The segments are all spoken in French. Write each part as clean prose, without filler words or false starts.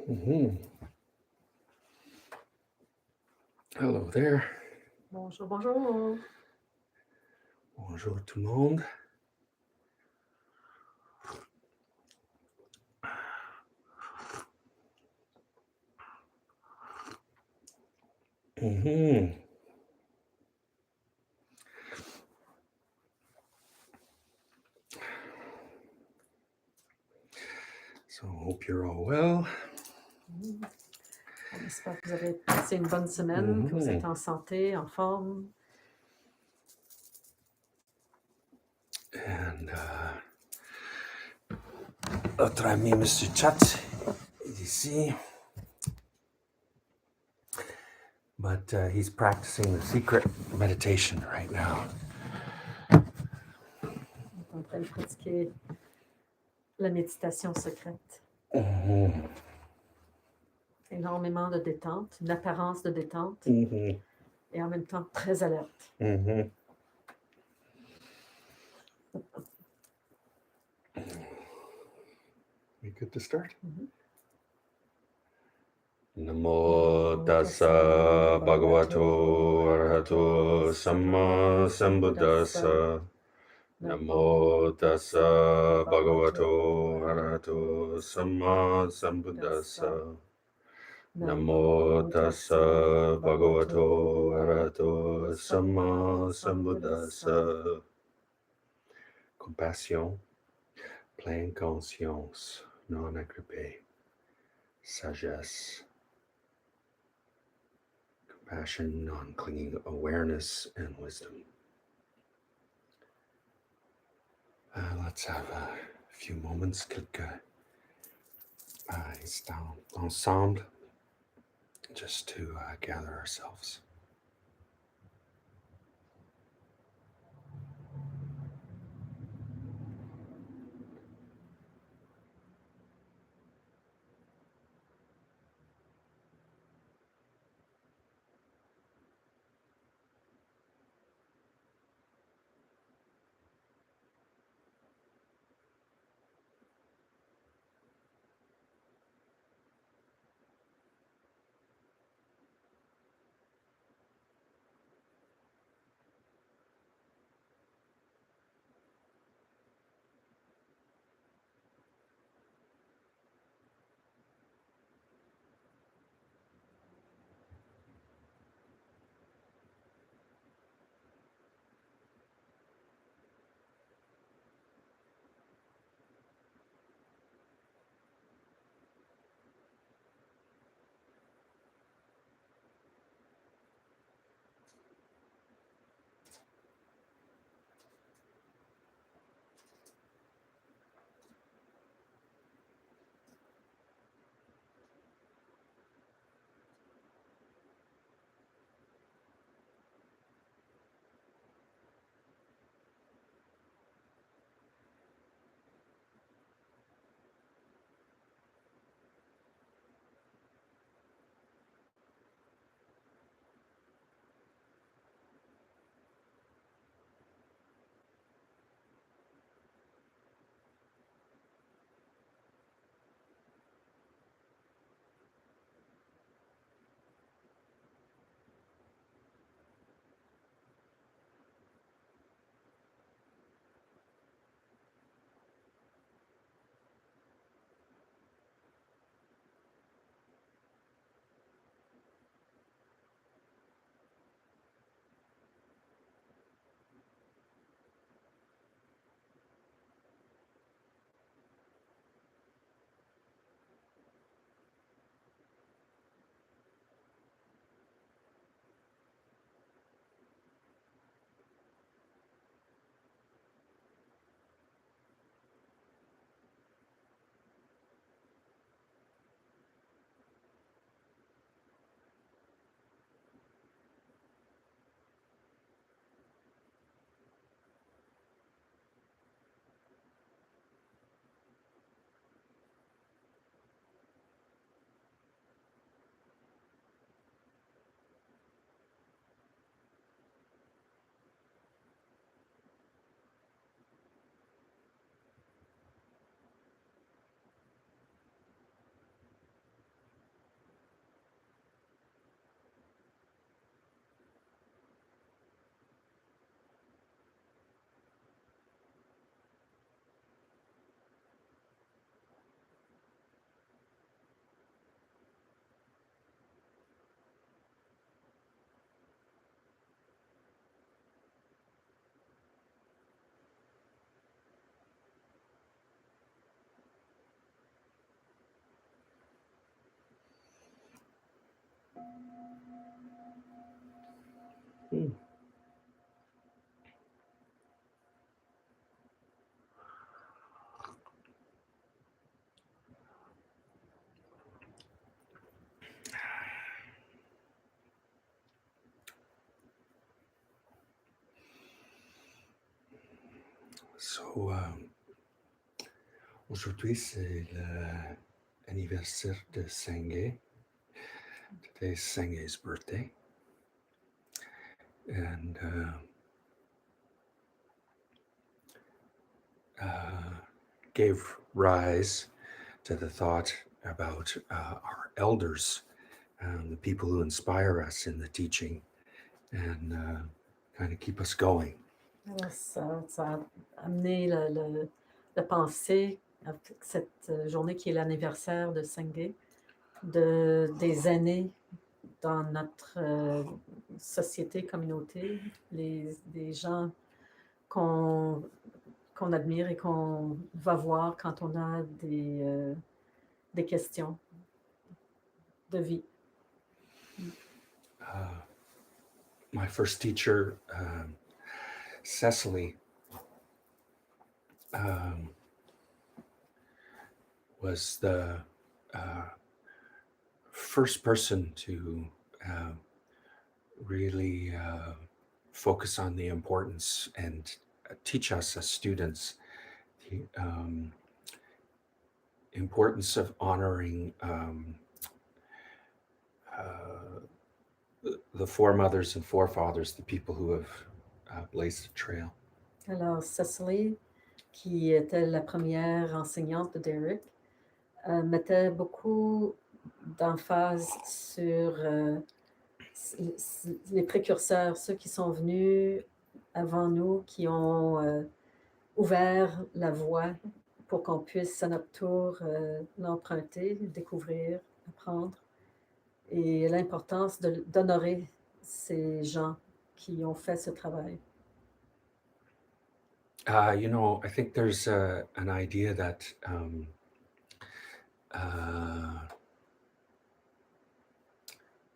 Mhm. Hello there. Bonjour, bonjour. Bonjour tout le monde. Mhm. So I hope you're all well. On espère que vous avez passé une bonne semaine, que vous êtes en santé, en forme. And notre ami Mr. Chat is ici. But he's practicing the secret meditation right now. On est en train de pratiquer la méditation secrète. Mhm. Énormément de détente, une apparence de détente Mhm. et en même temps très alerte. Mhm. We good to start? Namo tassa bhagavato arahato samma sambuddhassa. Namo tassa bhagavato arahato samma sambuddhassa. Namo tassa bhagavato arahato samma sambuddhassa. Compassion, pleine conscience, non agrippée, sagesse. Compassion, non-clinging awareness, and wisdom. Let's have a few moments, quelques instants ensemble, just to gather ourselves. Hmm. So, aujourd'hui, c'est l'anniversaire de Sangay. Today's Sangay's birthday. And gave rise to the thought about our elders, the people who inspire us in the teaching and kind of keep us going. Alors, ça a amené la pensée à cette journée qui est l'anniversaire de Sangay, des aînés dans notre société, communauté, des gens qu'on admire et qu'on va voir quand on a des questions de vie. My first teacher, Cecily, was the first person to really focus on the importance and teach us as students the importance of honoring the foremothers and forefathers, the people who have blazed the trail. Alors, Cecily, qui était la première enseignante de Derek, mettait beaucoup d'emphase sur les précurseurs, ceux qui sont venus avant nous, qui ont ouvert la voie pour qu'on puisse à notre tour l'emprunter, le découvrir, apprendre. Et l'importance d'honorer ces gens qui ont fait ce travail. I think there's an idea that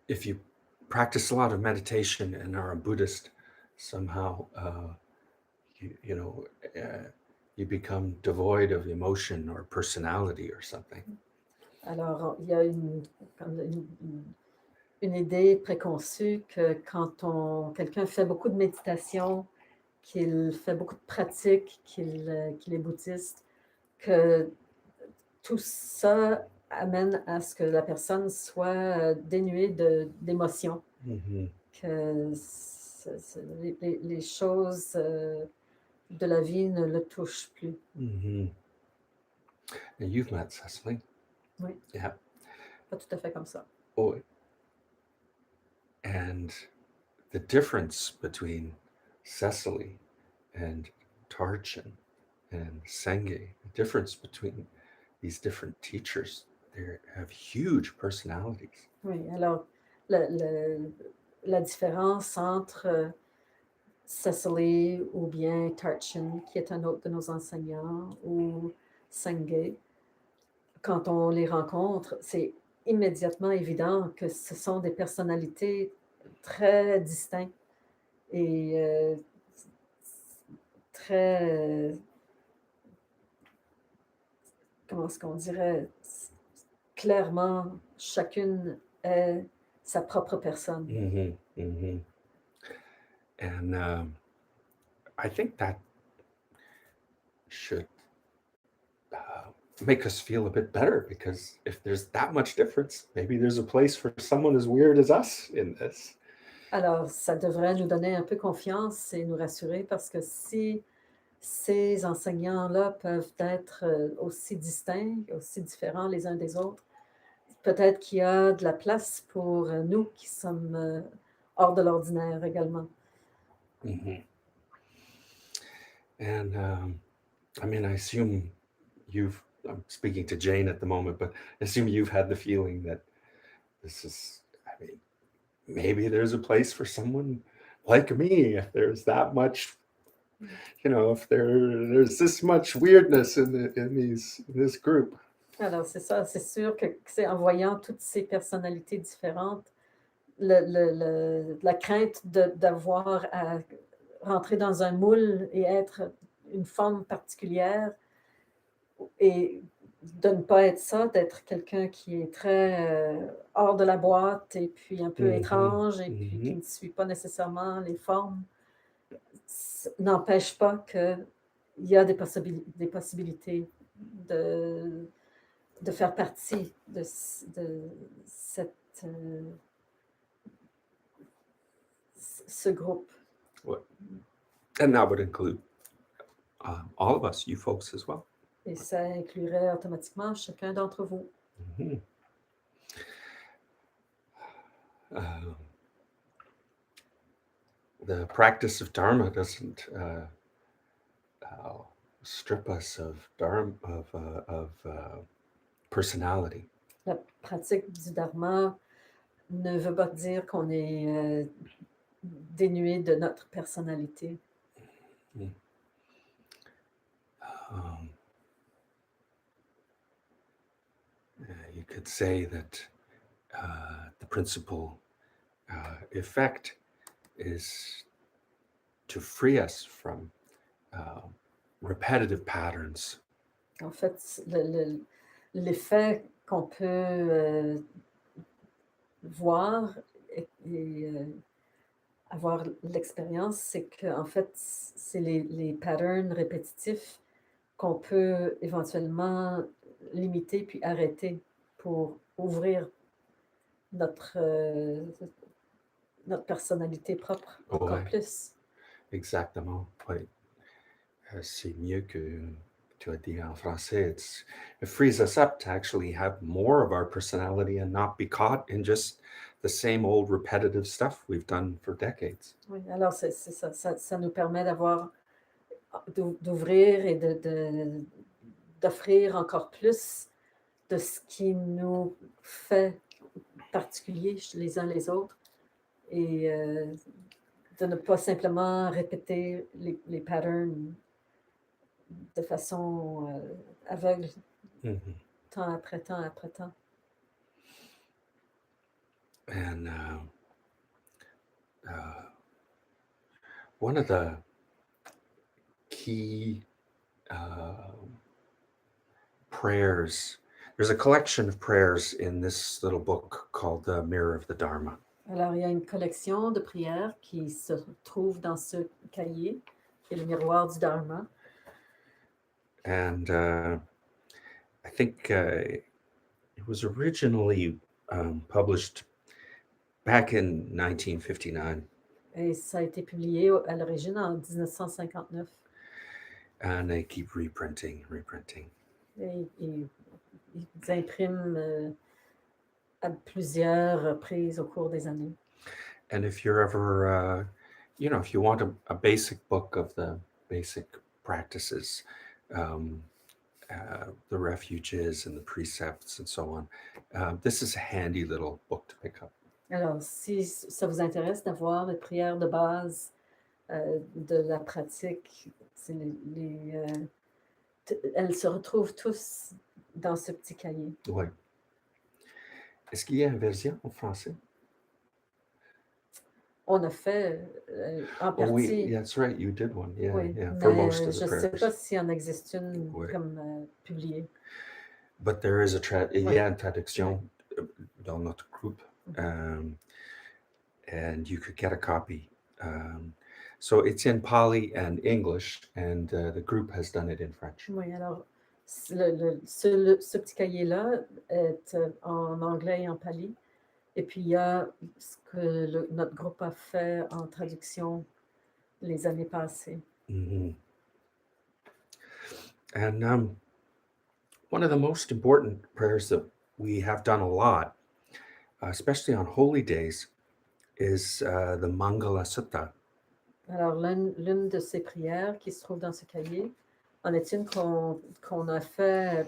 if you practice a lot of meditation and are a Buddhist, somehow you become devoid of emotion or personality or something. Alors, il y a une idée préconçue que quand quelqu'un fait beaucoup de méditation, qu'il fait beaucoup de pratiques, qu'il est bouddhiste, que tout ça amène à ce que la personne soit dénuée d'émotions, Mm-hmm. que les choses de la vie ne le touchent plus. Mm-hmm. And you've met Cecily. Oui. Yeah. Pas tout à fait comme ça. Oh. And the difference between Cecily and Tarchin and Sangay, the difference between these different teachers, they have huge personalities. Oui, alors la différence entre Cecily ou bien Tarchin, qui est un autre de nos enseignants, ou Sangay, quand on les rencontre, c'est immédiatement évident que ce sont des personnalités très distinctes et très, comment est-ce qu'on dirait, clairement, chacune est sa propre personne. Mm-hmm. Mm-hmm. And I think that should make us feel a bit better, because if there's that much difference, maybe there's a place for someone as weird as us in this. Alors, ça devrait nous donner un peu confiance et nous rassurer, parce que si ces enseignants-là peuvent être aussi distincts, aussi différents les uns des autres, peut-être qu'il y a de la place pour nous qui sommes hors de l'ordinaire également. Mm-hmm. And I assume I'm speaking to Jane at the moment, but I assume you've had the feeling that maybe there's a place for someone like me, if there's that much, if there's this much weirdness in this group. Alors, c'est ça, c'est sûr que c'est en voyant toutes ces personnalités différentes, la crainte d'avoir à rentrer dans un moule et être une forme particulière et de ne pas être ça, d'être quelqu'un qui est très hors de la boîte et puis un peu étrange et puis qui ne suit pas nécessairement les formes, n'empêche pas qu'il y a des possibilités de faire partie de cette, ce groupe. Well, and that would include all of us, you folks as well. Et ça inclurait automatiquement chacun d'entre vous. Mhm. The practice of Dharma doesn't strip us of personality. La pratique du dharma ne veut pas dire qu'on est dénué de notre personnalité. You could say that the principal effect is to free us from repetitive patterns. En fait, l'effet qu'on peut voir et avoir l'expérience, c'est qu'en fait, c'est les patterns répétitifs qu'on peut éventuellement limiter puis arrêter pour ouvrir notre personnalité propre encore Ouais. plus. Exactement, oui. C'est mieux que tu as dit en français. It frees us up to actually have more of our personality and not be caught in just the same old repetitive stuff we've done for decades. Oui, alors c'est ça, ça nous permet d'ouvrir et d'offrir encore plus de ce qui nous fait particuliers les uns les autres et de ne pas simplement répéter les patterns de façon aveugle, temps après temps après temps. And one of the key prayers, there's a collection of prayers in this little book called The Mirror of the Dharma. Alors, il y a une collection de prières qui se trouve dans ce cahier, qui est le miroir du Dharma. And I think it was originally published back in 1959. Et ça a été publié à l'origine en 1959. And they keep reprinting. Et ils impriment à plusieurs reprises au cours des années. And if you're ever, if you want a basic book of the basic practices, the refuges and the precepts and so on, this is a handy little book to pick up. Alors, si ça vous intéresse d'avoir les prières de base de la pratique, elles se retrouvent tous dans ce petit cahier. Oui. Est-ce qu'il y a une version en français? On a fait en partie. Oh, oui, that's right, you did one. Yeah, oui, yeah, for most of the je ne prayers. sais pas s'il en existe une Oui. comme publiée. But there is il y a une traduction dans notre groupe, and you could get a copy. So it's in Pali and English, and the group has done it in French. Oui, alors ce petit cahier-là est en anglais et en pali. Et puis il y a ce que notre groupe a fait en traduction les années passées. Mm-hmm. And one of the most important prayers that we have done a lot, especially on holy days, is the Mangala Sutta. Alors, l'une de ces prières qui se trouve dans ce cahier en est une qu'on a fait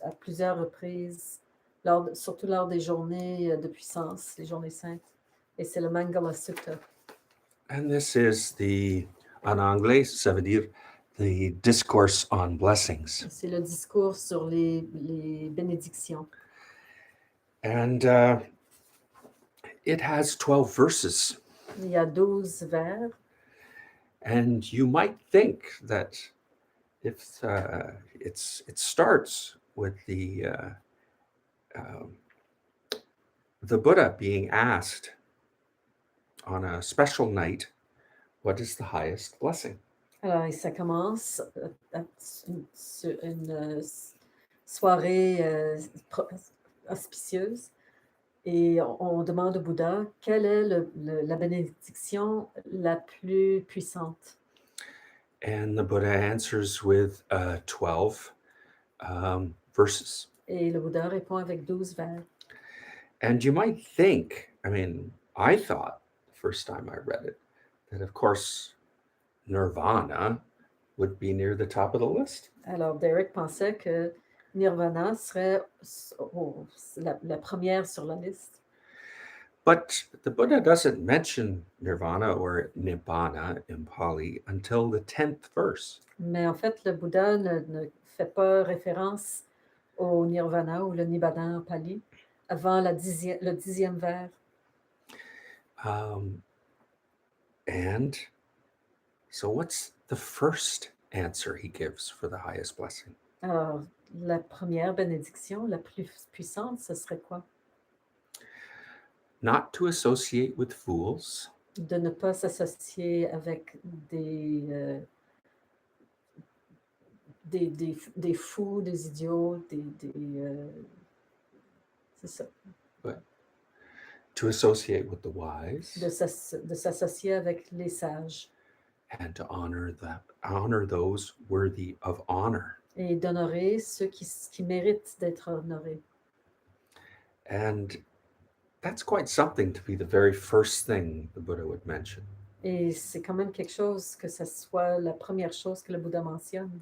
à plusieurs reprises, surtout lors des journées de puissance, les journées saintes. Et c'est le Mangala Sutta. And this is en anglais, ça veut dire the discourse on blessings. C'est le discours sur les bénédictions. And it has 12 verses. Il y a 12 vers. And you might think that if it starts with the Buddha being asked on a special night, what is the highest blessing? Alors, et ça commence sur une soirée auspicieuse et on demande au Bouddha quelle est la bénédiction la plus puissante. And the Buddha answers with 12 verses. Et le Bouddha répond avec 12 vers. And you might think, I thought the first time I read it, that of course nirvana would be near the top of the list. Alors, Derek pensait que Nirvana serait la première sur la liste. But the Buddha doesn't mention nirvana or nibbana in Pali until the 10th verse. Mais en fait, le Bouddha ne fait pas référence au Nirvana ou le Nibbana en pali avant le 10e vers. And so what's the first answer he gives for the highest blessing? Alors, la première bénédiction, la plus puissante, ce serait quoi? Not to associate with fools, De ne pas s'associer avec des fous, des idiots, c'est ça. to associate with the wise, De s'associer avec les sages and to honor those worthy of honor. et d'honorer ceux qui méritent d'être honorés. And that's quite something to be the very first thing the Buddha would mention. Et c'est quand même quelque chose que ce soit la première chose que le Bouddha mentionne.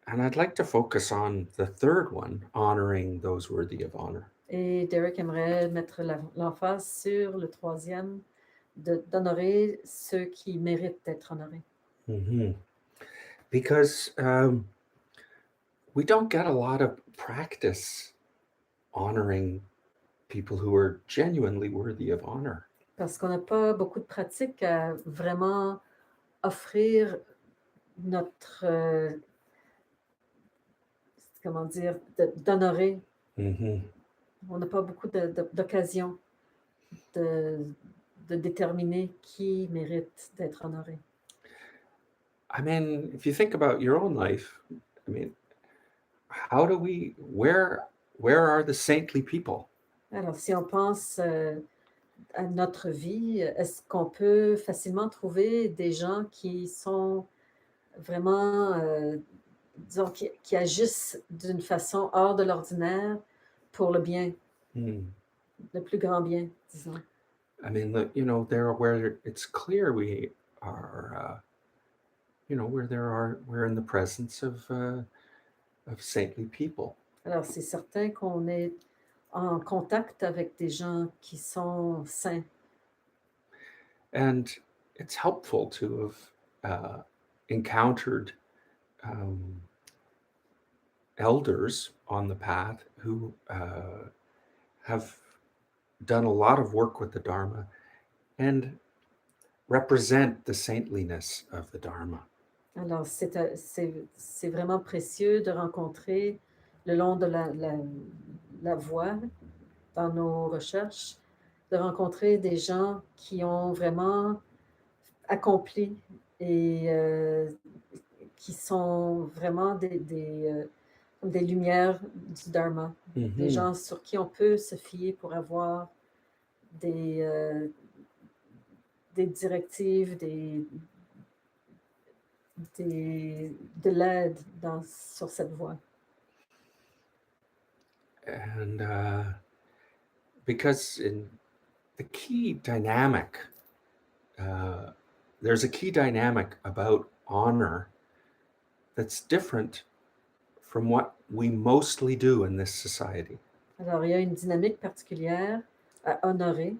And I'd like to focus on the third one, honoring those worthy of honor. Et Derek aimerait mettre l'emphase sur le troisième, d'honorer ceux qui méritent d'être honorés. Mm-hmm. Because we don't get a lot of practice honoring people who are genuinely worthy of honor. Parce qu'on n'a pas beaucoup de pratique à vraiment offrir notre, comment dire, d'honorer. Mm-hmm. On n'a pas beaucoup d'occasions de déterminer qui mérite d'être honoré. If you think about your own life, how do where are the saintly people? Alors, si on pense à notre vie, est-ce qu'on peut facilement trouver des gens qui sont vraiment, disons, qui agissent d'une façon hors de l'ordinaire pour le bien, le plus grand bien, disons? There where it's clear we are, we're in the presence of saintly people. Alors, c'est certain qu'on est en contact avec des gens qui sont saints. And it's helpful to have encountered elders on the path who have done a lot of work with the Dharma and represent the saintliness of the Dharma. Alors, c'est vraiment précieux de rencontrer le long de la voie, dans nos recherches, de rencontrer des gens qui ont vraiment accompli et qui sont vraiment des lumières du Dharma, des gens sur qui on peut se fier pour avoir des directives, de l'aide sur cette voie. And because in the key dynamic, there's a key dynamic about honor that's different from what we mostly do in this society. Alors, il y a une dynamique particulière à honorer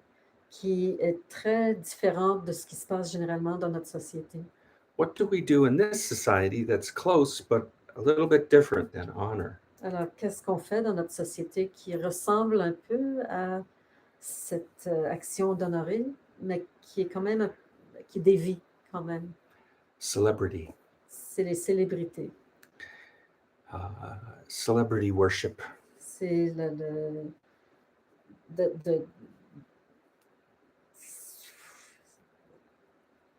qui est très différente de ce qui se passe généralement dans notre société. What do we do in this society that's close but a little bit different than honor? Alors, qu'est-ce qu'on fait dans notre société qui ressemble un peu à cette action d'honorer, mais qui est quand même, qui dévie quand même. Celebrity, C'est les célébrités. celebrity worship, C'est de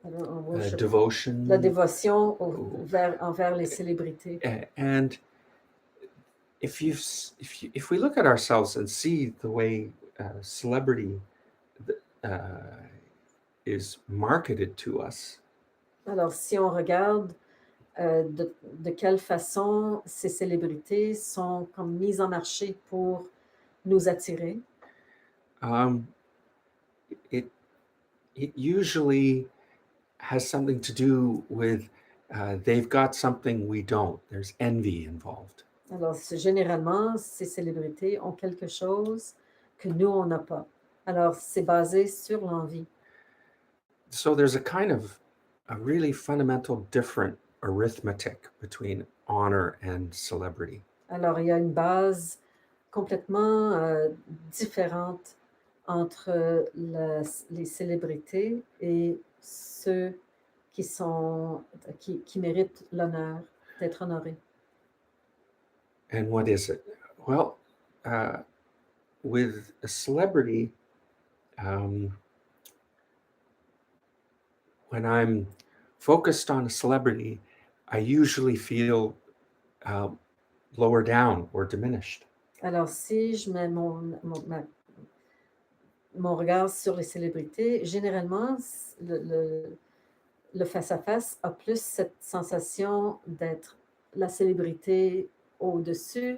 I don't know, worship. devotion. La dévotion Oh. envers les célébrités. And if we look at ourselves and see the way celebrity is marketed to us, Alors, si on regarde de quelle façon ces célébrités sont comme mises en marché pour nous attirer, um, it usually has something to do with they've got something we don't. There's envy involved. alors généralement, ces célébrités ont quelque chose que nous, on n'a pas. Alors, c'est basé sur l'envie. So there's a really fundamental different arithmetic between honor and celebrity. Alors, il y a une base complètement différente entre les célébrités et ceux qui méritent l'honneur d'être honorés. And what is it? Well, with a celebrity, when I'm focused on a celebrity, I usually feel lower down or diminished. Alors, si je mets mon regard sur les célébrités, généralement, le face-à-face a plus cette sensation d'être la célébrité au-dessus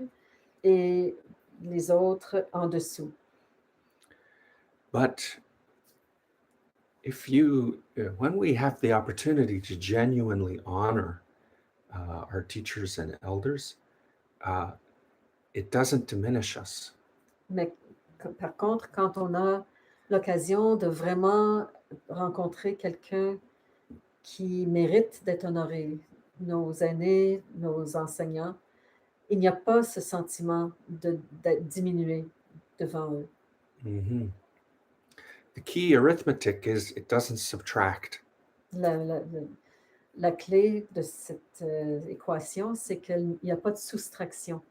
et les autres en dessous. But when we have the opportunity to genuinely honor our teachers and elders, it doesn't diminish us. Mais par contre, quand on a l'occasion de vraiment rencontrer quelqu'un qui mérite d'être honoré, nos aînés, nos enseignants, il n'y a pas ce sentiment d'être diminué devant eux. Mm-hmm. The key arithmetic is it doesn't subtract. La clé de cette équation, c'est qu'il n'y a pas de soustraction.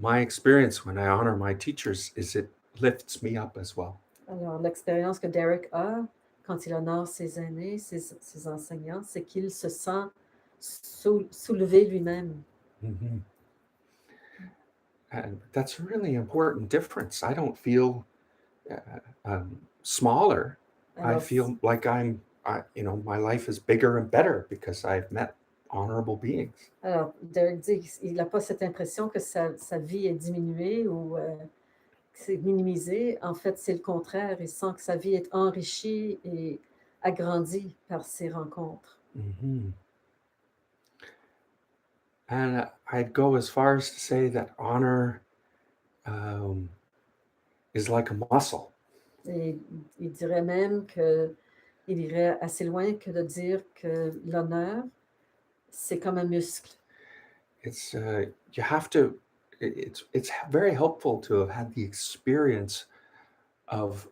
My experience when I honor my teachers is it lifts me up as well. Alors, l'expérience que Derek a quand il honore ses aînés, ses enseignants, c'est qu'il se sent soulevé lui-même. Mm-hmm. And that's a really important difference. I don't feel smaller. Alors, I feel like my life is bigger and better because I've met honorable beings. Alors, Derek dit qu'il n'a pas cette impression que sa vie est diminuée ou que c'est minimisé. En fait, c'est le contraire. Il sent que sa vie est enrichie et agrandie par ces rencontres. Mm-hmm. And I'd go as far as to say that honor is like a muscle. Et il dirait même qu'il irait assez loin que de dire que l'honneur, c'est comme un muscle. It's you have to. It's very helpful to have had the experience of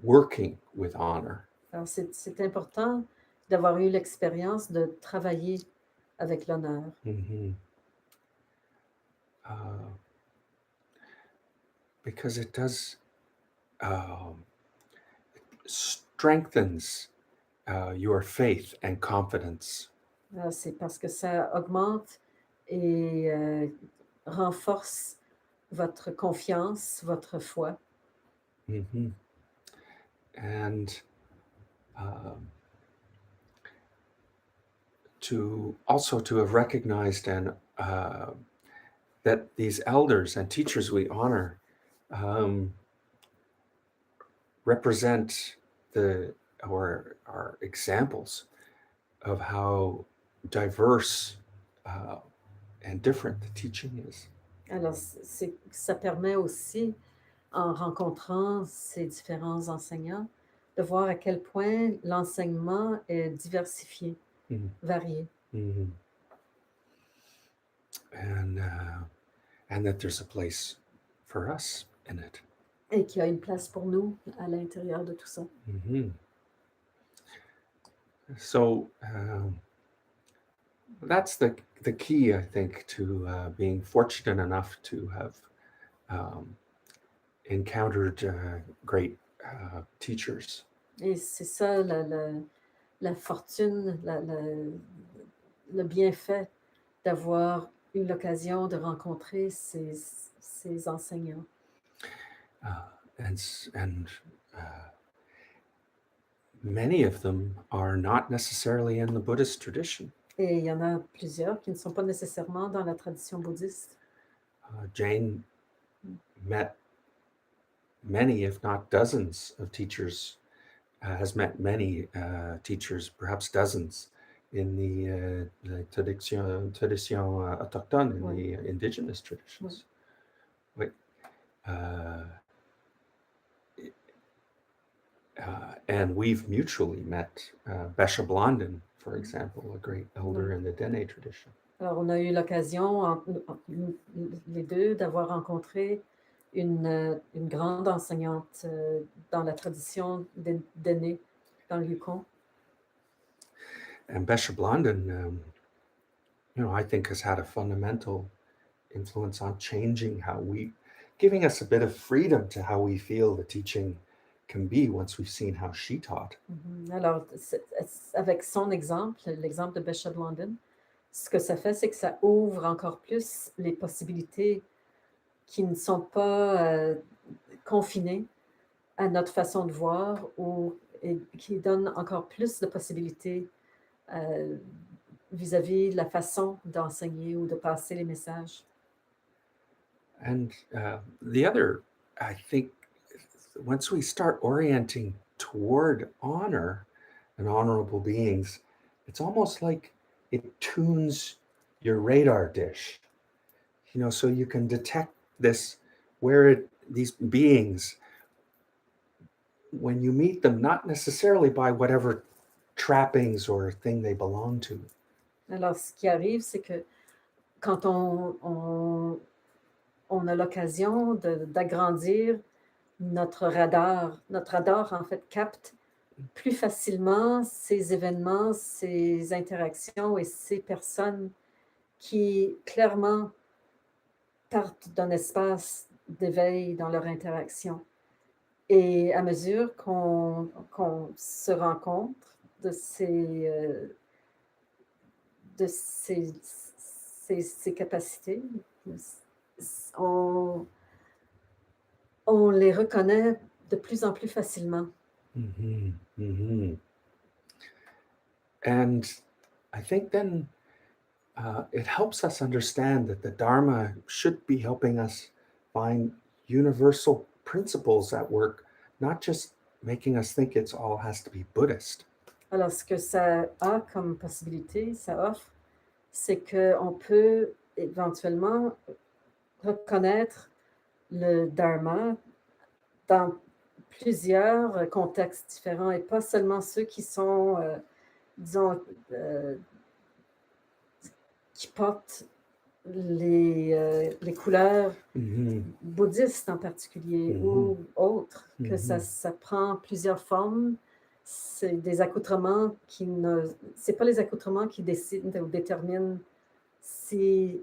working with honor. Alors, c'est important d'avoir eu l'expérience de travailler avec l'honneur. Mm-hmm. Because it does strengthens your faith and confidence. Alors, c'est parce que ça augmente et renforce votre confiance, votre foi. Mm-hmm. And to have recognized and that these elders and teachers we honor represent are examples of how diverse and different the teaching is. Alors, ça permet aussi, en rencontrant ces différents enseignants, de voir à quel point l'enseignement est diversifié, Mm-hmm. varié. Mm-hmm. And that there's a place for us in it. et qu'il y a une place pour nous à l'intérieur de tout ça. Mhm. So that's the key, I think, to being fortunate enough to have um, encountered great teachers. Et c'est ça la fortune, le bienfait d'avoir eu l'occasion de rencontrer ces enseignants. And many of them are not necessarily in the Buddhist tradition. Et il y en a plusieurs qui ne sont pas nécessairement dans la tradition bouddhiste. Jane met many, if not dozens, of teachers, has met many teachers, perhaps dozens, in the tradition autochtone, in Oui. the indigenous traditions. Oui. And we've mutually met Besha Blondin, for example, a great elder Oui. in the Dene tradition. Alors, on a eu l'occasion, les deux, d'avoir rencontré une grande enseignante dans la tradition d'aînés dans le Yukon. And Besha Blondin, I think has had a fundamental influence on changing giving us a bit of freedom to how we feel the teaching can be once we've seen how she taught. Alors, avec son exemple, l'exemple de Besha Blondin, ce que ça fait, c'est que ça ouvre encore plus les possibilités qui ne sont pas confinées à notre façon de voir et qui donnent encore plus de possibilités vis-à-vis de la façon d'enseigner ou de passer les messages. And the other, I think, once we start orienting toward honor and honorable beings, it's almost like it tunes your radar dish, so you can detect these beings, when you meet them, not necessarily by whatever trappings or thing they belong to. Alors, ce qui arrive, c'est que quand on a l'occasion d'agrandir notre radar, en fait, capte plus facilement ces événements, ces interactions et ces personnes qui, clairement, partent d'un espace d'éveil dans leur interaction. Et à mesure qu'on se rencontre de ces capacités, on les reconnaît de plus en plus facilement. Mm-hmm. Mm-hmm. And I think then it helps us understand that the Dharma should be helping us find universal principles at work, not just making us think it's all has to be Buddhist. Alors, ce que ça a comme possibilité, ça offre, c'est qu'on peut éventuellement reconnaître le dharma dans plusieurs contextes différents et pas seulement ceux qui sont, disons, qui portent les couleurs bouddhistes en particulier ou autres, que ça prend plusieurs formes. C'est des accoutrements c'est pas les accoutrements qui décident ou déterminent si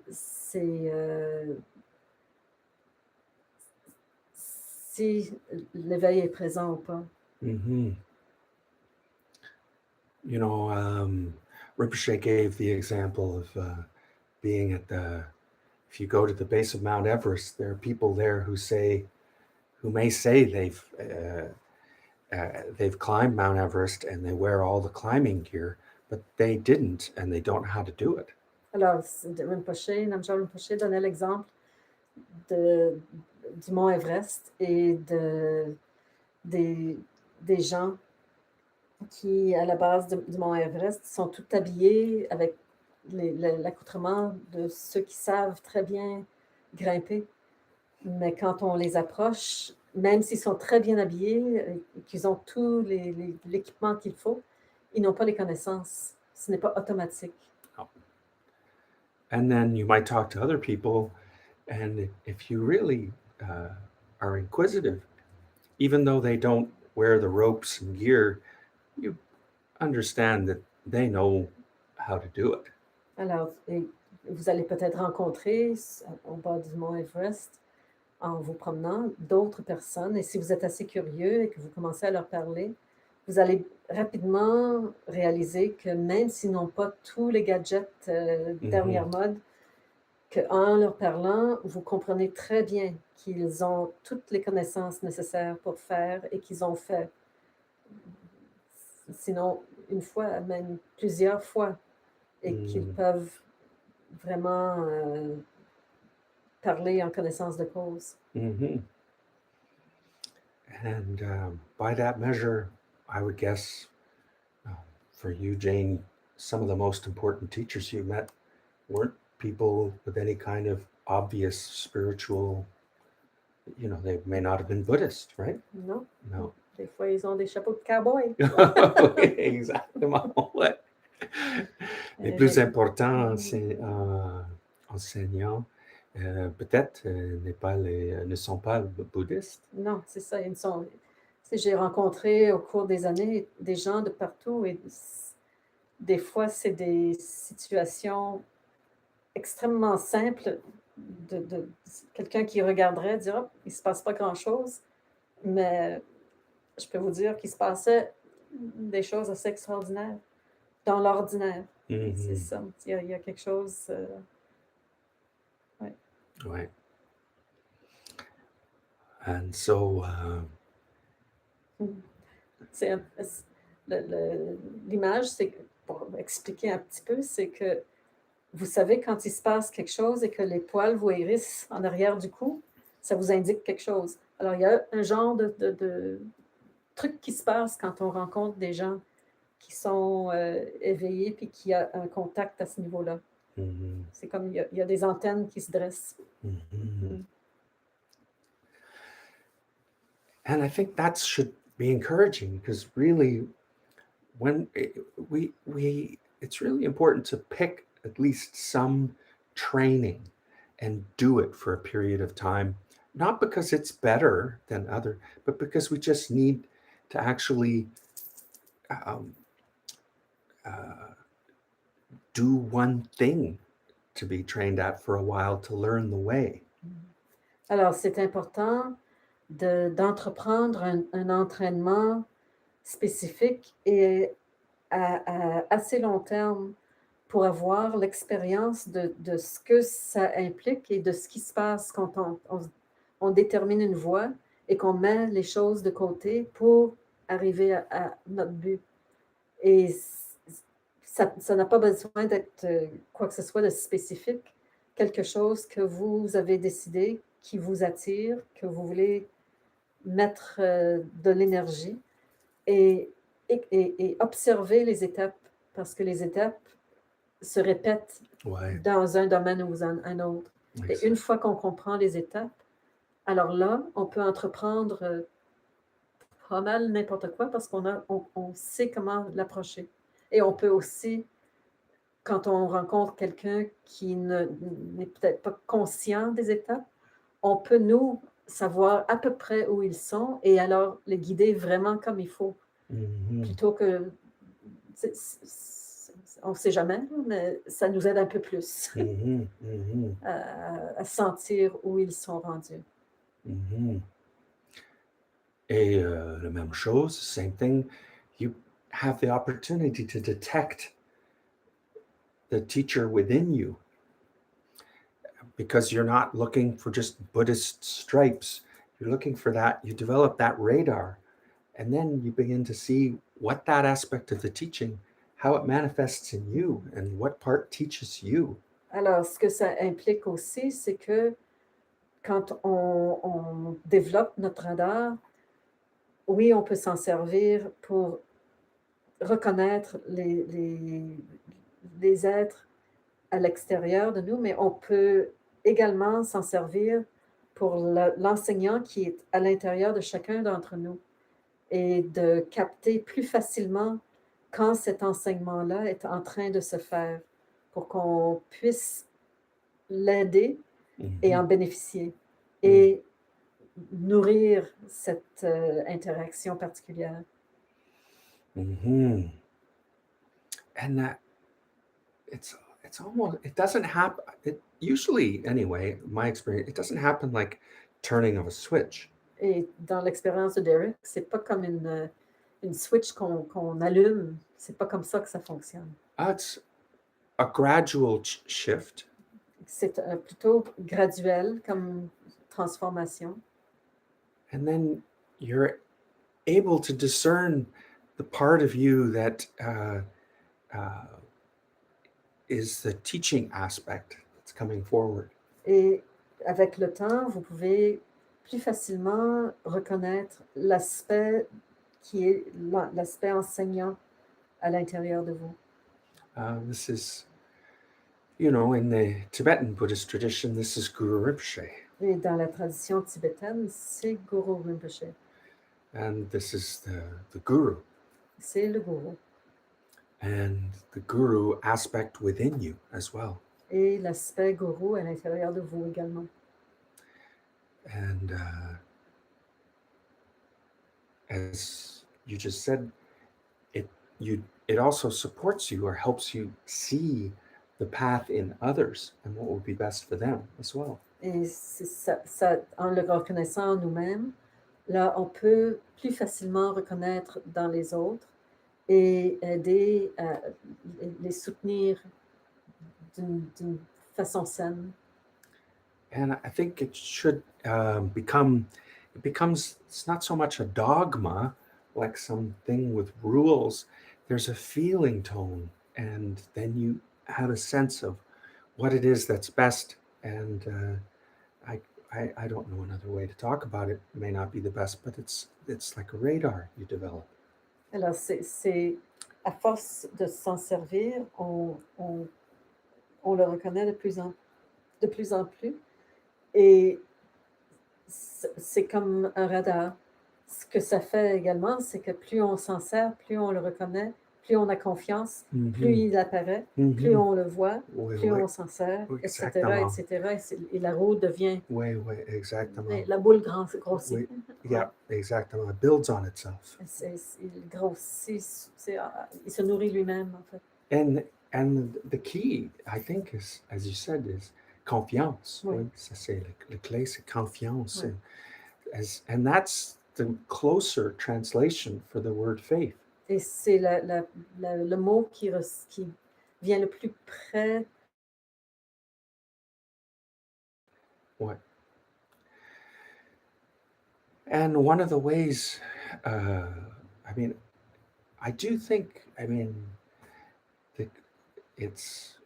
si l'éveil est présent ou pas. Mm-hmm. Rinpoche gave the example of being if you go to the base of Mount Everest, there are people there who may say they've climbed Mount Everest and they wear all the climbing gear, but they didn't and they don't know how to do it. Alors, Namgyal Rinpoche donnait l'exemple du mont Everest et des gens qui, à la base du mont Everest, sont tout habillés avec l'accoutrement de ceux qui savent très bien grimper. Mais quand on les approche, même s'ils sont très bien habillés, qu'ils ont tout l'équipement qu'il faut, ils n'ont pas les connaissances. Ce n'est pas automatique. Oh. And then you might talk to other people, and if you really are inquisitive, even though they don't wear the ropes and gear, you understand that they know how to do it. Alors, et vous allez peut-être rencontrer au bas du mont Everest, en vous promenant, d'autres personnes. Et si vous êtes assez curieux et que vous commencez à leur parler, vous allez rapidement réaliser que même s'ils n'ont pas tous les gadgets dernière mode, qu'en leur parlant, vous comprenez très bien qu'ils ont toutes les connaissances nécessaires pour faire et qu'ils ont fait. Sinon, une fois, même plusieurs fois, et qu'ils peuvent vraiment parler en connaissance de cause. And by that measure, I would guess for you, Jane, some of the most important teachers you met weren't people with any kind of obvious spiritual, they may not have been Buddhist, right? Non? No. Des fois, ils ont des chapeaux de cowboy. Exactement, ouais. Les plus importants enseignants, peut-être, ne sont pas bouddhistes. Non, c'est ça. J'ai rencontré au cours des années des gens de partout et des fois, c'est des situations extrêmement simples de quelqu'un qui regarderait dire: «Oh, il ne se passe pas grand-chose», mais je peux vous dire qu'il se passait des choses assez extraordinaires dans l'ordinaire. C'est ça. Il y a quelque chose. Ouais. Ouais. And so, l'image, c'est pour expliquer un petit peu, c'est que vous savez quand il se passe quelque chose et que les poils vous hérissent en arrière du cou, ça vous indique quelque chose. Alors, il y a un genre de truc qui se passe quand on rencontre des gens qui sont éveillés puis qui a un contact à ce niveau-là. C'est comme il y a des antennes qui se dressent. And I think that should be encouraging because really, when it's really important to pick at least some training and do it for a period of time, not because it's better than other, but because we just need to actually do one thing to be trained at for a while to learn the way. Alors, c'est important d'entreprendre un entraînement spécifique et à assez long terme pour avoir l'expérience de ce que ça implique et de ce qui se passe quand on détermine une voie et qu'on met les choses de côté pour arriver à notre but. Et ça n'a pas besoin d'être quoi que ce soit de spécifique, quelque chose que vous avez décidé, qui vous attire, que vous voulez mettre de l'énergie et observer les étapes, parce que les étapes se répètent dans un domaine ou un autre. Et une fois qu'on comprend les étapes, alors là, on peut entreprendre pas mal n'importe quoi parce on sait comment l'approcher. Et on peut aussi, quand on rencontre quelqu'un qui n'est peut-être pas conscient des étapes, on peut, nous, savoir à peu près où ils sont et alors les guider vraiment comme il faut. Plutôt que... on ne sait jamais, mais ça nous aide un peu plus à sentir où ils sont rendus. Et la même chose, same thing, you have the opportunity to detect the teacher within you because you're not looking for just Buddhist stripes. You're looking for that, you develop that radar, and then you begin to see what that aspect of the teaching, how it manifests in you and what part teaches you. Alors, ce que ça implique aussi, c'est que quand on développe notre radar, oui, on peut s'en servir pour reconnaître les êtres à l'extérieur de nous, mais on peut également s'en servir pour l'enseignant qui est à l'intérieur de chacun d'entre nous et de capter plus facilement quand cet enseignement-là est en train de se faire pour qu'on puisse l'aider et en bénéficier. Et nourrir cette interaction particulière. Hmm. And that it's almost it doesn't happen. It usually, anyway, my experience, it doesn't happen like turning of a switch. Et dans l'expérience de Derek, c'est pas comme une switch qu'on allume, c'est pas comme ça que ça fonctionne. It's a gradual shift, C'est plutôt graduel comme transformation. and then you're able to discern the part of you that uh, is the teaching aspect that's coming forward. Et avec le temps, vous pouvez plus facilement reconnaître l'aspect qui est l'aspect enseignant à l'intérieur de vous. This is, in the Tibetan Buddhist tradition, this is Guru Rinpoche, Et dans la tradition tibétaine, c'est Guru Rinpoche, and this is the Guru, c'est le Guru. and the Guru aspect within you as well. Et l'aspect Guru à l'intérieur de vous également. And as you just said, it also supports you or helps you see the path in others and what will be best for them as well. Et en le reconnaissant en nous-mêmes, là, on peut plus facilement reconnaître dans les autres et aider à les soutenir d'une façon saine. And I think it should becomes, it's not so much a dogma, like something with rules. There's a feeling tone, and then you have a sense of what it is that's best. And I don't know another way to talk about it. It may not be the best, but it's like a radar you develop. Alors, c'est à force de s'en servir, on le reconnaît de plus en plus. Et c'est comme un radar. Ce que ça fait également, c'est que plus on s'en sert, plus on le reconnaît, plus on a confiance, plus il apparaît, plus on le voit, Oui, plus oui, on s'en sert, etc., exactement. etc. Et la roue devient, Oui, exactement. la boule grossit. Oui, yeah, exactement. It builds on itself. Il grossit, il se nourrit lui-même, en fait. And the key, I think, is, as you said, is confiance. Oui. Oui, ça c'est le clé, c'est confiance. Oui. And that's the closer translation for the word faith. Et c'est le mot qui vient le plus près. What? And one of the ways, I do think, that it's,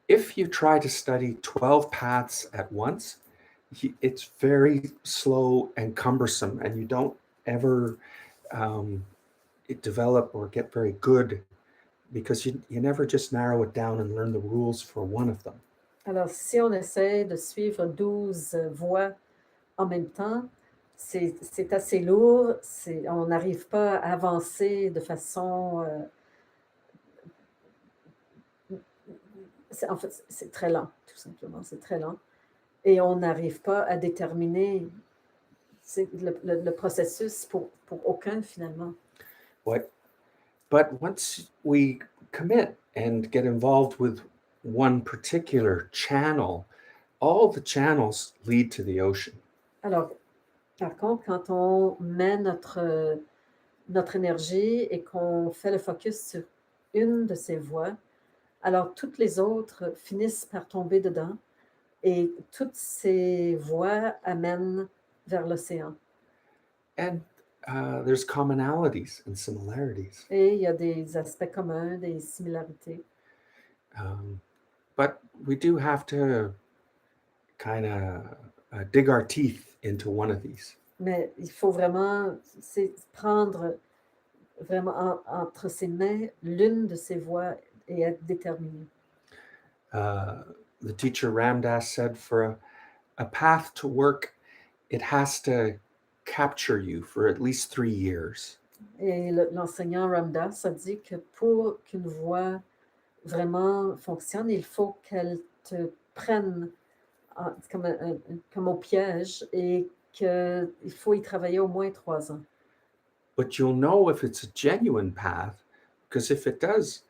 if you try to study 12 paths at once, it's very slow and cumbersome, and you don't ever develop or get very good, because you never just narrow it down and learn the rules for one of them. Alors, si on essaie de suivre 12 voies en même temps, c'est assez lourd, on n'arrive pas à avancer de façon... en fait, c'est très lent, tout simplement, c'est très lent. Et on n'arrive pas à déterminer le processus pour aucun, finalement. What? But once we commit and get involved with one particular channel, all the channels lead to the ocean. Alors, par contre, quand on met notre énergie et qu'on fait le focus sur une de ces voies, alors toutes les autres finissent par tomber dedans et toutes ces voies amènent vers l'océan. And there's commonalities and similarities. Et il y a des aspects communs, des similarités. But we do have to kind of dig our teeth into one of these. Mais il faut vraiment prendre vraiment entre ses mains l'une de ces voies et être déterminé. The teacher Ramdas said, for a path to work, it has to capture you for at least 3 years. Et l'enseignant Ramdas a dit que pour qu'une voie vraiment fonctionne, il faut qu'elle te prenne comme au piège et qu'il faut y travailler au moins 3 ans. But you'll know if it's a genuine path, because if it does,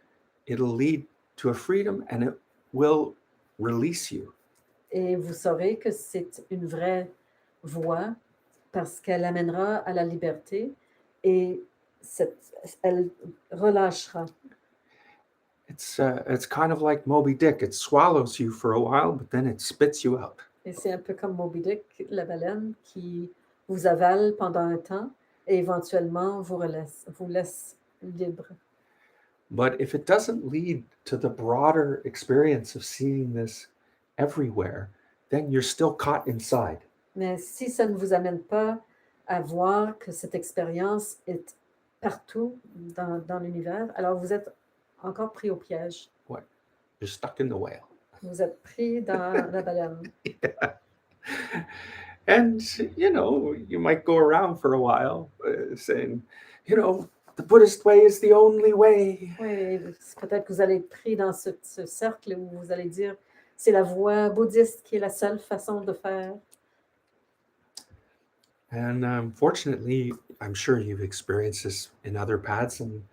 it'll lead to a freedom and it will release you. Et vous saurez que c'est une vraie voie parce qu'elle amènera à la liberté et elle relâchera. It's kind of like Moby Dick. It swallows you for a while, but then it spits you out. Et c'est un peu comme Moby Dick, la baleine, qui vous avale pendant un temps et éventuellement vous laisse libre. But if it doesn't lead to the broader experience of seeing this everywhere, then you're still caught inside. Mais si ça ne vous amène pas à voir que cette expérience est partout dans l'univers, alors vous êtes encore pris au piège. You're stuck in the whale. Vous êtes pris dans la baleine. And, you might go around for a while saying, the Buddhist way is the only way. Oui, peut-être que vous allez être pris dans ce cercle où vous allez dire c'est la voie bouddhiste qui est la seule façon de faire. And fortunately, I'm sure you've experienced this in other paths. And,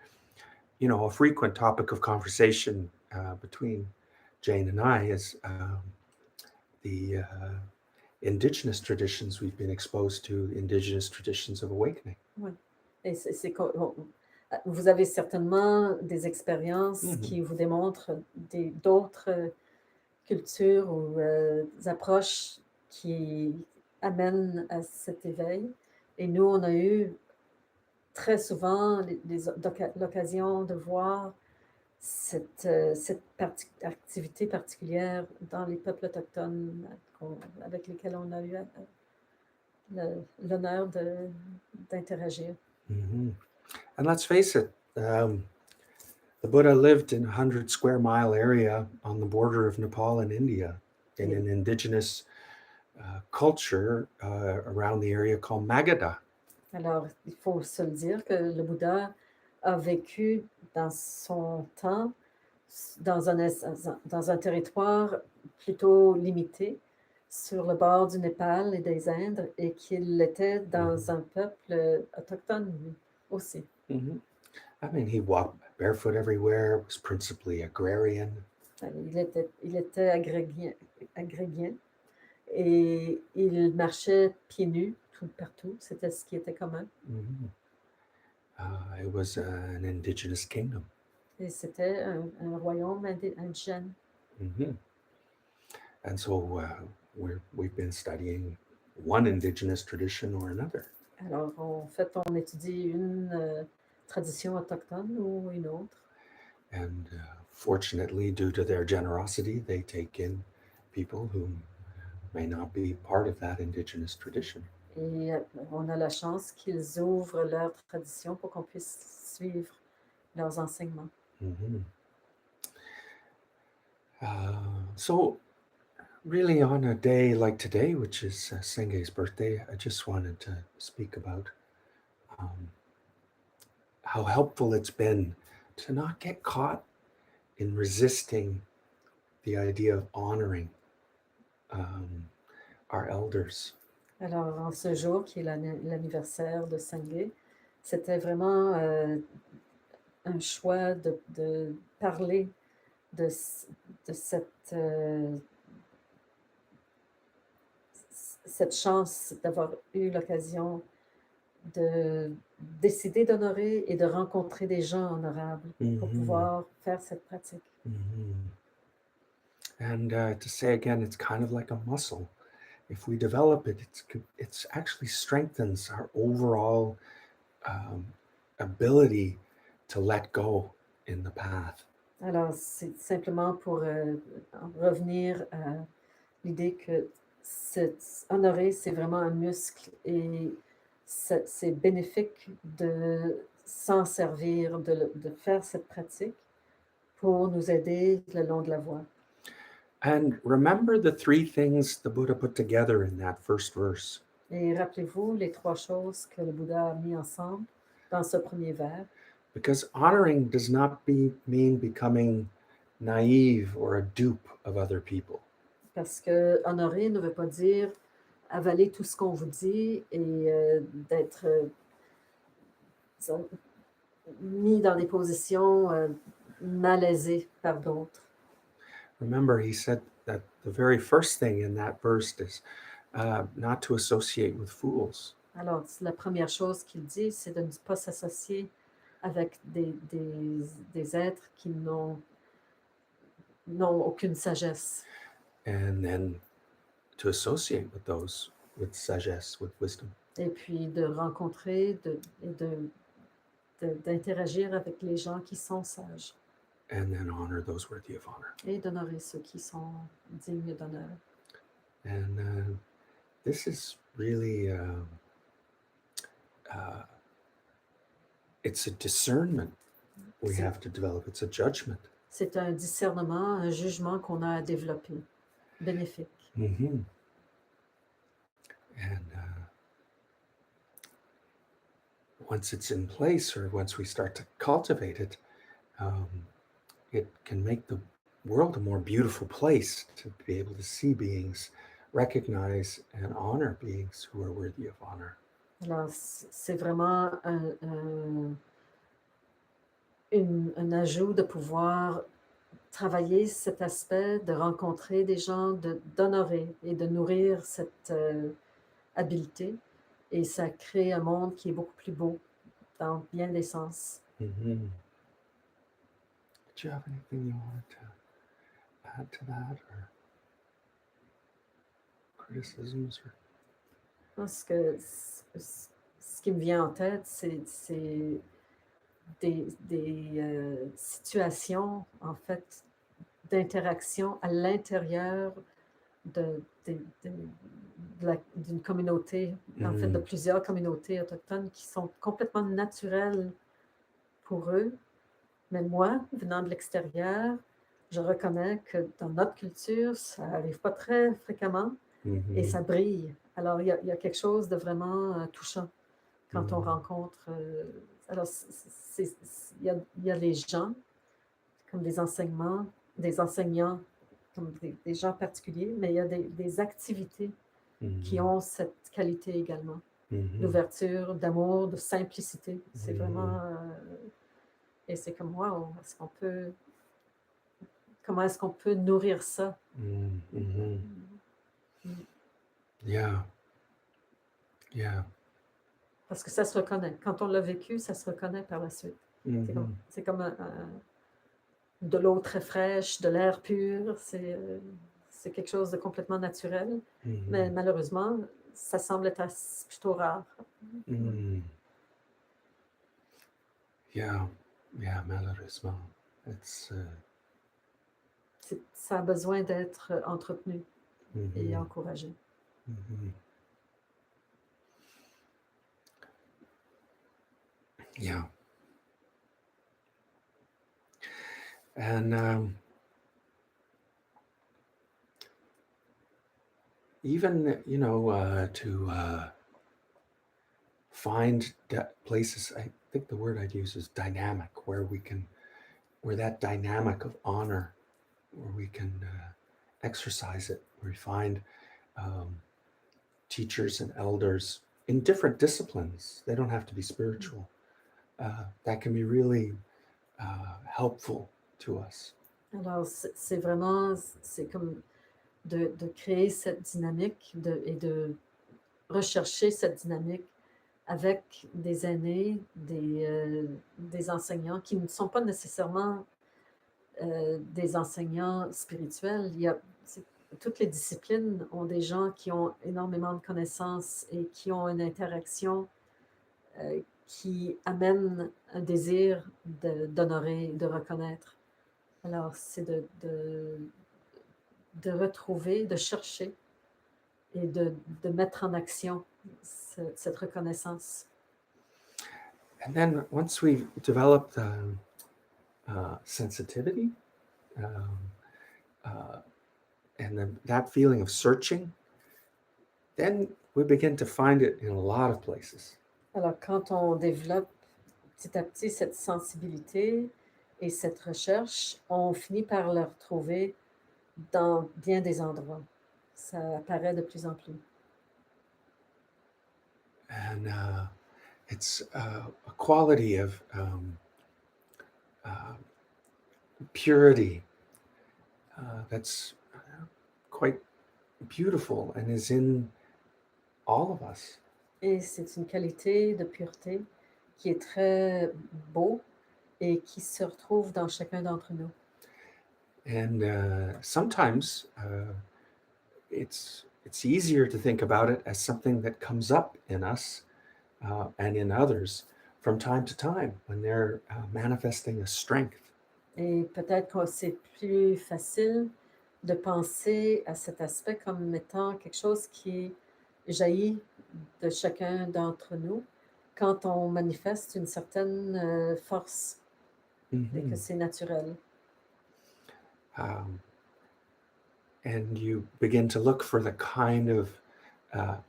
a frequent topic of conversation between Jane and I is the indigenous traditions. We've been exposed to indigenous traditions of awakening. Oui. Et vous avez certainement des expériences qui vous démontrent d'autres cultures ou approches qui amènent à cet éveil. Et nous, on a eu très souvent l'occasion de voir cette activité particulière dans les peuples autochtones avec lesquels on a eu l'honneur d'interagir. Mm-hmm. And let's face it, the Buddha lived in a 100-square-mile area on the border of Nepal and India in an indigenous culture around the area called Magadha. Alors, il faut se le dire que le Bouddha a vécu dans son temps dans un territoire plutôt limité sur le bord du Népal et des Indes et qu'il était dans un peuple autochtone aussi. Mm-hmm. I mean, he walked barefoot everywhere, was principally agrarian. Il était agrégien et il marchait pieds nus partout. C'était ce qui était commun. Mm-hmm. It was an indigenous kingdom. Et c'était un royaume indigène. Mm-hmm. And so we've been studying one indigenous tradition or another. Alors, en fait, on étudie une tradition autochtone ou une autre. And fortunately, due to their generosity, they take in people who may not be part of that indigenous tradition. Et on a la chance qu'ils ouvrent leur tradition pour qu'on puisse suivre leurs enseignements. Mm-hmm. So really on a day like today, which is Senge's birthday, I just wanted to speak about how helpful it's been to not get caught in resisting the idea of honoring our elders. Alors, en ce jour qui est l'anniversaire de Sangé, c'était vraiment un choix de parler de cette chance d'avoir eu l'occasion de décider d'honorer et de rencontrer des gens honorables pour pouvoir faire cette pratique. Mm-hmm. And to say again, it's kind of like a muscle. If we develop it, it's actually strengthens our overall ability to let go in the path. Alors, c'est simplement pour revenir à l'idée que honorer, c'est vraiment un muscle et c'est bénéfique de s'en servir, de faire cette pratique pour nous aider le long de la voie. And remember the three things the Buddha put together in that first verse. Et rappelez-vous les 3 choses que le Bouddha a mis ensemble dans ce premier vers. Because honoring does not mean becoming naive or a dupe of other people. Parce que honorer ne veut pas dire avaler tout ce qu'on vous dit et d'être disons, mis dans des positions malaisées par d'autres. Remember, he said that the very first thing in that verse is not to associate with fools. Alors, la première chose qu'il dit, c'est de ne pas s'associer avec des êtres qui n'ont aucune sagesse. And then to associate with those with sagesse, with wisdom. Et puis de rencontrer d'interagir avec les gens qui sont sages. And then honor those worthy of honor. Et d'honorer ceux qui sont dignes d'honneur. And this is really, it's a discernment we have to develop. It's a judgment. C'est un discernement, un jugement qu'on a à développer, bénéfique. Mm-hmm. And once it's in place, or once we start to cultivate it, it can make the world a more beautiful place to be able to see beings, recognize and honor beings who are worthy of honor. Alors, c'est vraiment un ajout de pouvoir travailler cet aspect, de rencontrer des gens, d'honorer et de nourrir cette habileté. Et ça crée un monde qui est beaucoup plus beau dans bien des sens. Mm-hmm. Do you have anything you wanted to add to that, or criticisms? Or... Parce que ce qui me vient en tête, c'est des situations, en fait, d'interaction à l'intérieur d'une communauté, en fait, de plusieurs communautés autochtones qui sont complètement naturelles pour eux. Mais moi, venant de l'extérieur, je reconnais que dans notre culture, ça n'arrive pas très fréquemment et ça brille. Alors, il y a quelque chose de vraiment touchant quand on rencontre... alors, il y a les gens, comme des enseignants, comme des gens particuliers, mais il y a des activités qui ont cette qualité également. D'ouverture, d'amour, de simplicité. C'est vraiment... et c'est comme, wow, comment est-ce qu'on peut nourrir ça? Yeah. Yeah. Parce que ça se reconnaît. Quand on l'a vécu, ça se reconnaît par la suite. C'est comme de l'eau très fraîche, de l'air pur. C'est quelque chose de complètement naturel. Mais malheureusement, ça semble être plutôt rare. Yeah, malheureusement. Ça a besoin d'être entretenu et encouragé. Yeah. And even, to find places, I think the word I'd use is dynamic, where that dynamic of honor, where we can exercise it, where we find teachers and elders in different disciplines. They don't have to be spiritual. That can be really helpful to us. Alors, c'est vraiment, c'est comme de créer cette dynamique et de rechercher cette dynamique avec des aînés, des enseignants qui ne sont pas nécessairement des enseignants spirituels. Toutes les disciplines ont des gens qui ont énormément de connaissances et qui ont une interaction qui amène un désir d'honorer, de reconnaître. Alors, c'est de retrouver, de chercher et de mettre en action cette reconnaissance. And then once we've developed sensitivity and then that feeling of searching, then we begin to find it in a lot of places. Alors, quand on développe petit à petit cette sensibilité et cette recherche, on finit par le retrouver dans bien des endroits. Ça apparaît de plus en plus. And it's a quality of uh, purity that's quite beautiful and is in all of us. Et c'est une qualité de pureté qui est très beau et qui se retrouve dans chacun d'entre nous. And sometimes it's easier to think about it as something that comes up in us and in others from time to time when they're manifesting a strength. Et peut-être que c'est plus facile de penser à cet aspect comme étant quelque chose qui jaillit de chacun d'entre nous quand on manifeste une certaine force et que c'est naturel. Um, and you begin to look for the kind of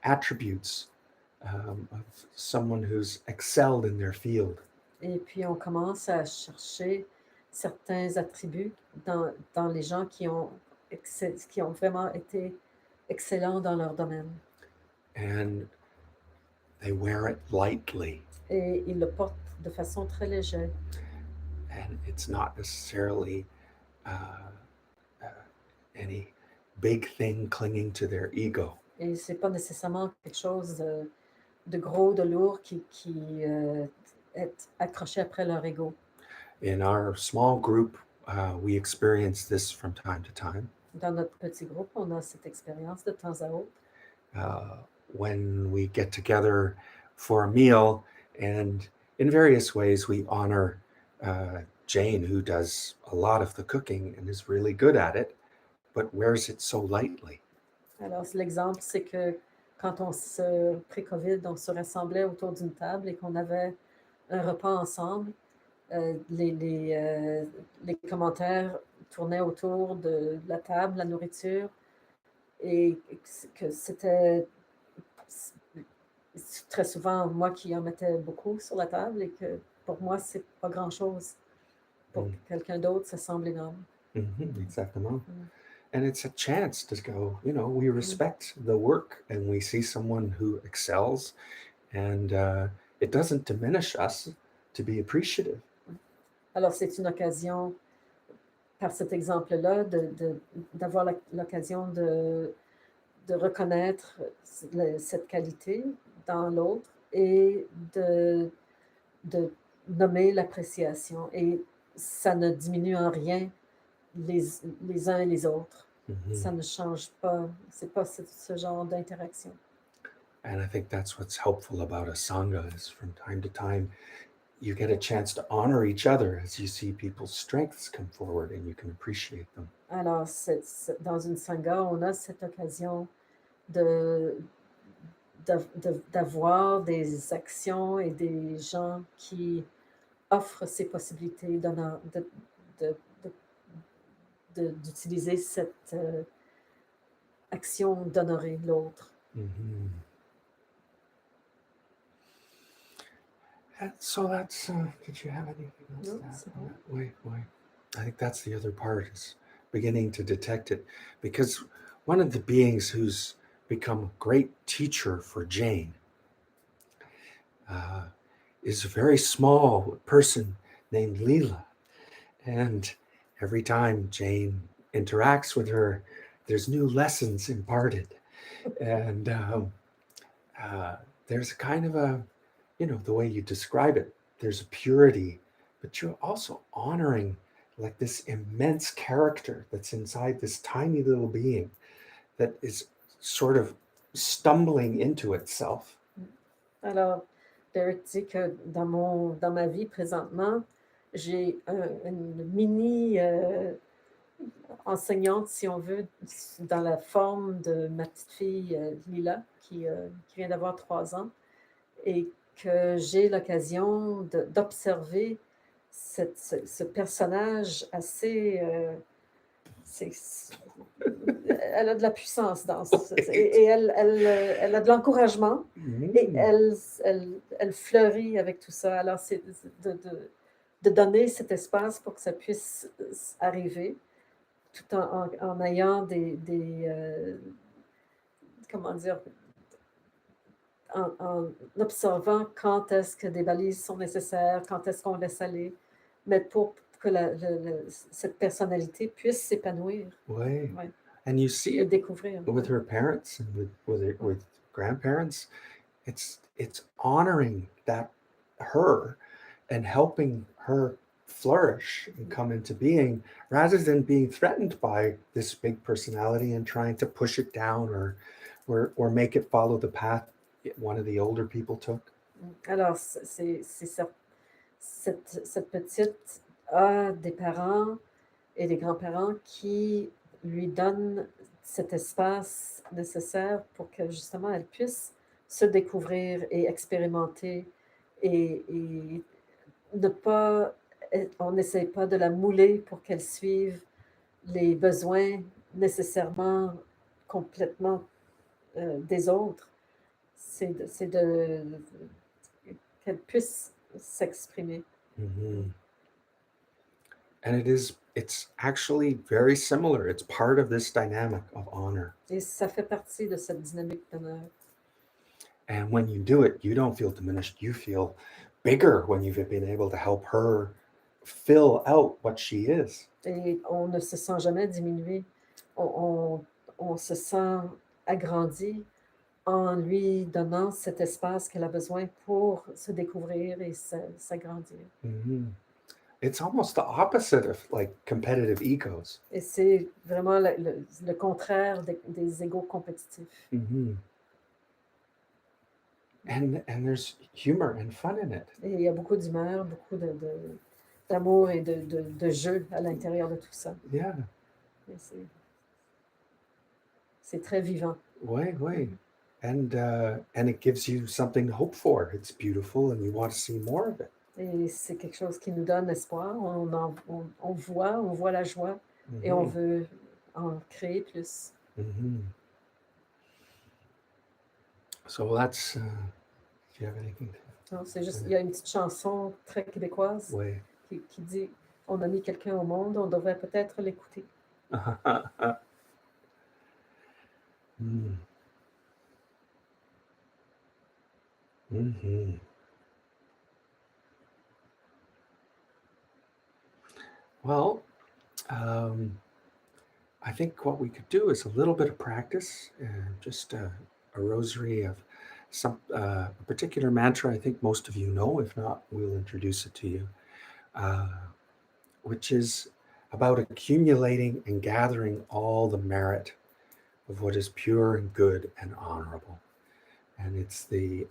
attributes of someone who's excelled in their field. Et puis on commence à chercher certains attributs dans les gens qui ont vraiment été excellents dans leur domaine. And they wear it lightly. Et ils le portent de façon très légère. And it's not necessarily any big thing clinging to their ego. Et c'est pas nécessairement quelque chose de gros, de lourd qui est accroché après leur ego. In our small group, we experience this from time to time. Dans notre petit groupe, on a cette expérience de temps à autre. When we get together for a meal, and in various ways we honor Jane, who does a lot of the cooking and is really good at it, but wears it so lightly. Alors, l'exemple, c'est que quand on se pré-COVID, on se rassemblait autour d'une table et qu'on avait un repas ensemble, les commentaires tournaient autour de la table, la nourriture, et que c'était très souvent moi qui en mettais beaucoup sur la table et que pour moi, c'est pas grand-chose. Pour quelqu'un d'autre, ça semble énorme. Exactement. And it's a chance to go, we respect the work and we see someone who excels, and it doesn't diminish us to be appreciative. Alors, c'est une occasion, par cet exemple-là, d'avoir l'occasion de reconnaître cette qualité dans l'autre et de nommer l'appréciation. Et ça ne diminue en rien les uns et les autres. Ça ne change pas, c'est pas ce genre d'interaction. And I think that's what's helpful about a sangha is from time to time, you get a chance to honor each other as you see people's strengths come forward and you can appreciate them. Alors, dans une sangha, on a cette occasion d'avoir des actions et des gens qui offrent ces possibilités d'utiliser cette action d'honorer l'autre. And so that's, did you have anything else No, to add c'est on bon. that? Wait. I think that's the other part, is beginning to detect it. Because one of the beings who's become a great teacher for Jane is a very small person named Leela. And every time Jane interacts with her, there's new lessons imparted. And there's a kind of a, the way you describe it, there's a purity, but you're also honoring like this immense character that's inside this tiny little being that is sort of stumbling into itself. Alors, Derek dit que dans ma vie présentement, j'ai une mini enseignante, si on veut, dans la forme de ma petite fille Lila, qui vient d'avoir 3 ans, et que j'ai l'occasion d'observer ce personnage assez... elle a de la puissance et elle a de l'encouragement et elle fleurit avec tout ça. Alors, c'est de donner cet espace pour que ça puisse arriver, tout en ayant comment dire, en observant quand est-ce que des balises sont nécessaires, quand est-ce qu'on laisse aller, mais pour que cette personnalité puisse s'épanouir, way. ouais, And you see et it découvrir. with her parents and with grandparents. It's honoring that her and helping her flourish and come into being rather than being threatened by this big personality and trying to push it down or make it follow the path one of the older people took. Alors, cette petite a des parents et des grands-parents qui lui donnent cet espace nécessaire pour que justement elle puisse se découvrir et expérimenter et ne pas, on n'essaie pas de la mouler pour qu'elle suive les besoins nécessairement complètement des autres. C'est qu'elle puisse s'exprimer. Mhm. And it's actually very similar. It's part of this dynamic of honor. Et ça fait partie de cette dynamique d'honneur. And when you do it, you don't feel diminished. You feel bigger when you've been able to help her fill out what she is. Et on ne se sent jamais diminué. On se sent agrandi en lui donnant cet espace qu'elle a besoin pour se découvrir et s'agrandir. Mhm. It's almost the opposite of like competitive egos. Et c'est vraiment le contraire des égos compétitifs. Mhm. And there's humor and fun in it. Et il y a beaucoup d'humeur, beaucoup d'amour et de jeu à l'intérieur de tout ça. Yeah, Et c'est très vivant. way. And it gives you something to hope for. It's beautiful and you want to see more of it. Et c'est quelque chose qui nous donne espoir. On voit la joie et on Mhm. veut en créer plus. Mhm. So that's, do you have anything to Non, c'est juste, il y a une petite chanson très québécoise way? qui dit « On a mis quelqu'un au monde, on devrait peut-être l'écouter. Mm. Mhm. Well, I think what we could do is a little bit of practice, just a rosary of some a particular mantra. I think most of you know. If not, we'll introduce it to you, uh, which is about accumulating and gathering all the merit of what is pure and good and honorable. And it's the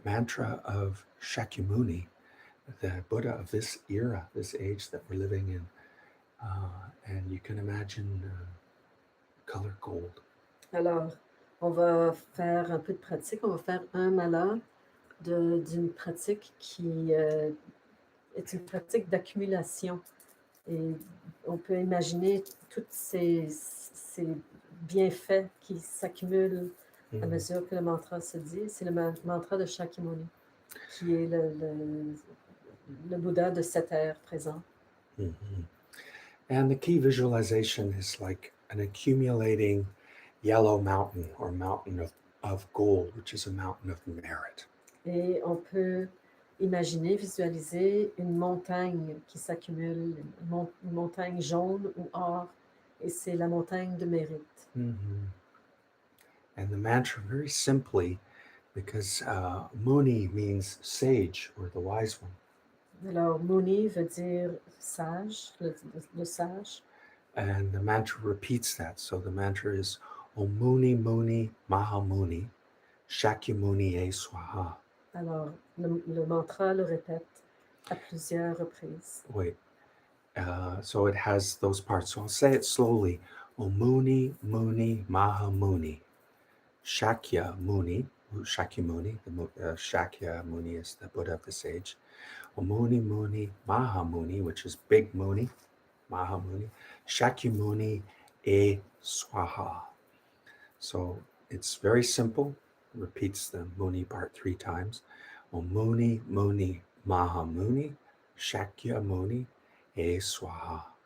mantra of Shakyamuni, the Buddha of this era, this age that we're living in. And you can imagine color gold. » Alors, on va faire un peu de pratique. On va faire un mala d'une pratique qui est une pratique d'accumulation. Et on peut imaginer tous ces bienfaits qui s'accumulent à mesure que le mantra se dit. C'est le mantra de Shakyamuni, qui est le Bouddha de cette ère présent. Mhm. And the key visualization is like an accumulating yellow mountain or mountain of gold, which is a mountain of merit. Et on peut imaginer, visualiser une montagne qui s'accumule, une montagne jaune ou or, et c'est la montagne de mérite. Mhm. And the mantra, very simply, because Muni means sage or the wise one. Alors, Muni veut dire sage, le sage. And the mantra repeats that. So the mantra is Om Muni Muni Mahamuni Shakyamuni E Swaha. Alors, le mantra le répète à plusieurs reprises. Wait. So it has those parts. So I'll say it slowly. Om Muni Muni Mahamuni Shakyamuni. Shakyamuni. Shakyamuni is the Buddha of the sage. Om Muni Muni Mahamuni, which is big Muni. Mahamuni. Shakyamuni E Swaha. So it's very simple. Repeats the Muni part 3 times. Om Muni Muni Mahamuni Shakyamuni E Swaha.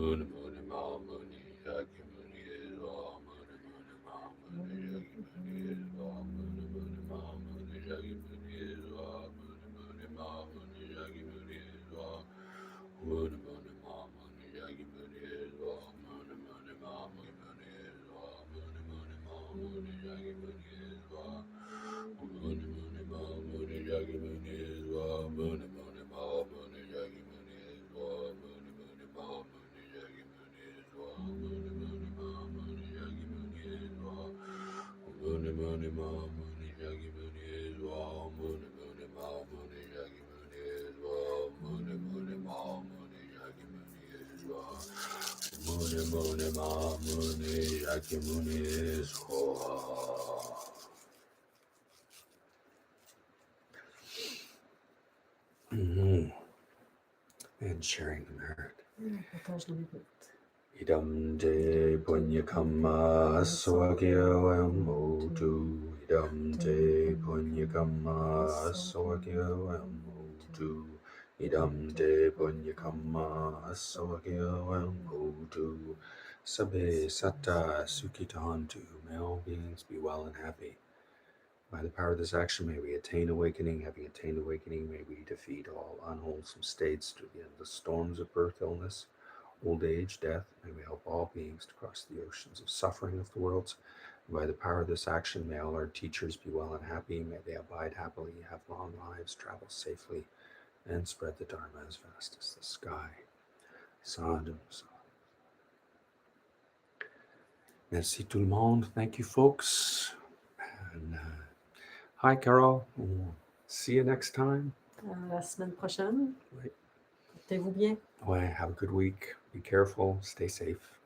Muni Muni Ma Muni Shakyamuni is all. Muni Muni Ma Muni Shakyamuni is all. Muni Muni Ma Muni Shakyamuni is all. Muni Muni Ma Muni Shakyamuni is all. Muni Muni Ma Muni Shakyamuni is all. Muni Muni Ma Muni is all. Muni Muni Ma Muni Shakyamuni is all. Muni Muni Ma Muni Shakyamuni is all. Muni Muni Ma Muni Shakyamuni is all. Muni Muni Ma Muni Shakyamuni is all. Muni Muni Ma Muni Shakyamuni is all. Muni Muni Ma Muni Shakyamuni is all. Muni Muni Ma Muni Shakyamuni is all. Muni Muni Ma Muni Shakyamuni is all. Muni Muni Ma Muni Shakyamuni is all. And sharing the merit. Partage le mérite. Idam te punyakama swagyo amutu. Idam te punyakama swagyo amutu. Idam te punyakama swagyo amutu. Sabe sata sukhitantu. May all beings be well and happy. By the power of this action, may we attain awakening. Having attained awakening, may we defeat all unwholesome states to the endless storms of birth, illness, old age, death. May we help all beings to cross the oceans of suffering of the worlds. And by the power of this action, may all our teachers be well and happy. May they abide happily, have long lives, travel safely, and spread the Dharma as vast as the sky. Sadhu, sadhu. Merci tout le monde. Thank you, folks. And hi, Carol. We'll see you next time. La semaine prochaine. Oui. Portez-vous bien. Ouais, have a good week. Be careful. Stay safe.